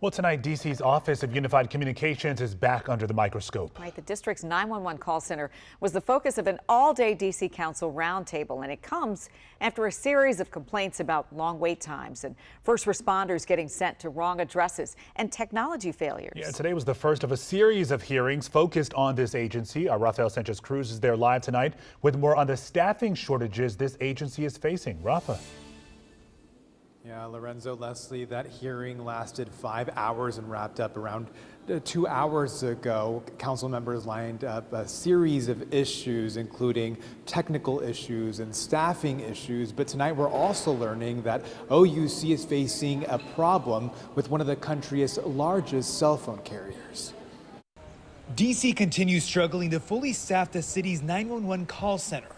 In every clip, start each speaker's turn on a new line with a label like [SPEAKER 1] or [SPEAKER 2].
[SPEAKER 1] Well, tonight, D.C.'s Office of Unified Communications is back under the microscope.
[SPEAKER 2] Right, the district's 911 call center was the focus of an all-day D.C. Council roundtable, and it comes after a series of complaints about long wait times and first responders getting sent to wrong addresses and technology failures.
[SPEAKER 1] Yeah, today was the first of a series of hearings focused on this agency. Our Rafael Sanchez Cruz is there live tonight with more on the staffing shortages this agency is facing. Rafa.
[SPEAKER 3] Yeah, Lorenzo, Leslie, that hearing lasted 5 hours and wrapped up around 2 hours ago. Council members lined up a series of issues, including technical issues and staffing issues. But tonight we're also learning that OUC is facing a problem with one of the country's largest cell phone carriers.
[SPEAKER 4] DC continues struggling to fully staff the city's 911 call center.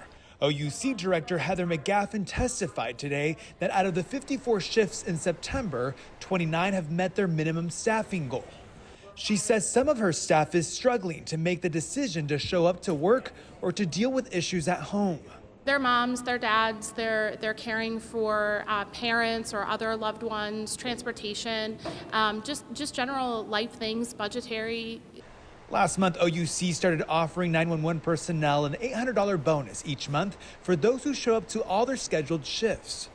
[SPEAKER 4] OUC Director Heather McGaffin testified today that out of the 54 shifts in September, 29 have met their minimum staffing goal. She says some of her staff is struggling to make the decision to show up to work or to deal with issues at home.
[SPEAKER 5] Their moms, their dads, they're caring for parents or other loved ones, transportation, just general life things, budgetary.
[SPEAKER 4] Last month, OUC started offering 911 personnel an $800 bonus each month for those who show up to all their scheduled shifts.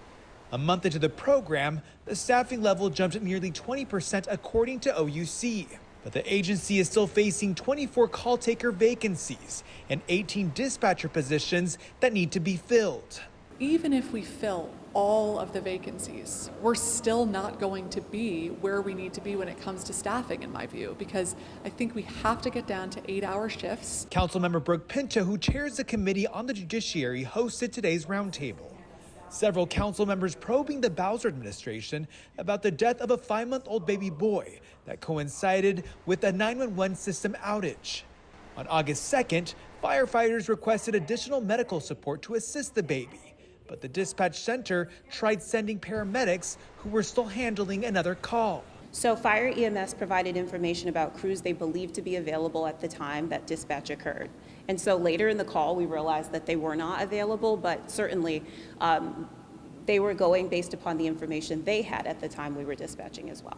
[SPEAKER 4] A month into the program, the staffing level jumped at nearly 20% according to OUC. But the agency is still facing 24 call taker vacancies and 18 dispatcher positions that need to be filled.
[SPEAKER 6] Even if we fill all of the vacancies, we're still not going to be where we need to be when it comes to staffing, in my view, because I think we have to get down to 8-hour shifts.
[SPEAKER 4] Councilmember Brooke Pinto, who chairs the Committee on the Judiciary, hosted today's roundtable. Several council members probing the Bowser administration about the death of a 5-month-old baby boy that coincided with a 911 system outage. On August 2nd, firefighters requested additional medical support to assist the baby. But the dispatch center tried sending paramedics who were still handling another call.
[SPEAKER 7] So Fire EMS provided information about crews they believed to be available at the time that dispatch occurred. And so later in the call, we realized that they were not available, but certainly they were going based upon the information they had at the time we were dispatching as well.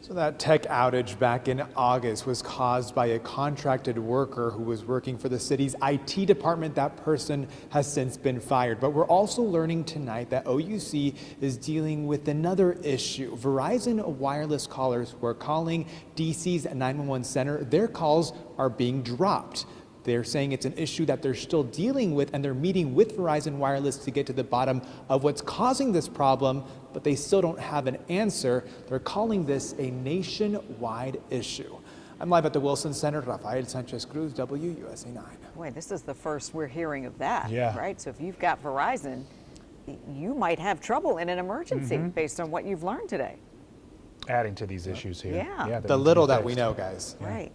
[SPEAKER 3] So that tech outage back in August was caused by a contracted worker who was working for the city's IT department. That person has since been fired. But we're also learning tonight that OUC is dealing with another issue. Verizon wireless callers who are calling DC's 911 center, their calls are being dropped. They're saying it's an issue that they're still dealing with, and they're meeting with Verizon Wireless to get to the bottom of what's causing this problem, but they still don't have an answer. They're calling this a nationwide issue. I'm live at the Wilson Center. Rafael Sanchez Cruz, WUSA 9.
[SPEAKER 2] Boy, this is the first we're hearing of that,
[SPEAKER 1] Yeah.
[SPEAKER 2] right? So if you've got Verizon, you might have trouble in an emergency based on what you've learned today.
[SPEAKER 1] Adding to these issues here.
[SPEAKER 2] Yeah.
[SPEAKER 3] The little that we know, guys.
[SPEAKER 2] Right.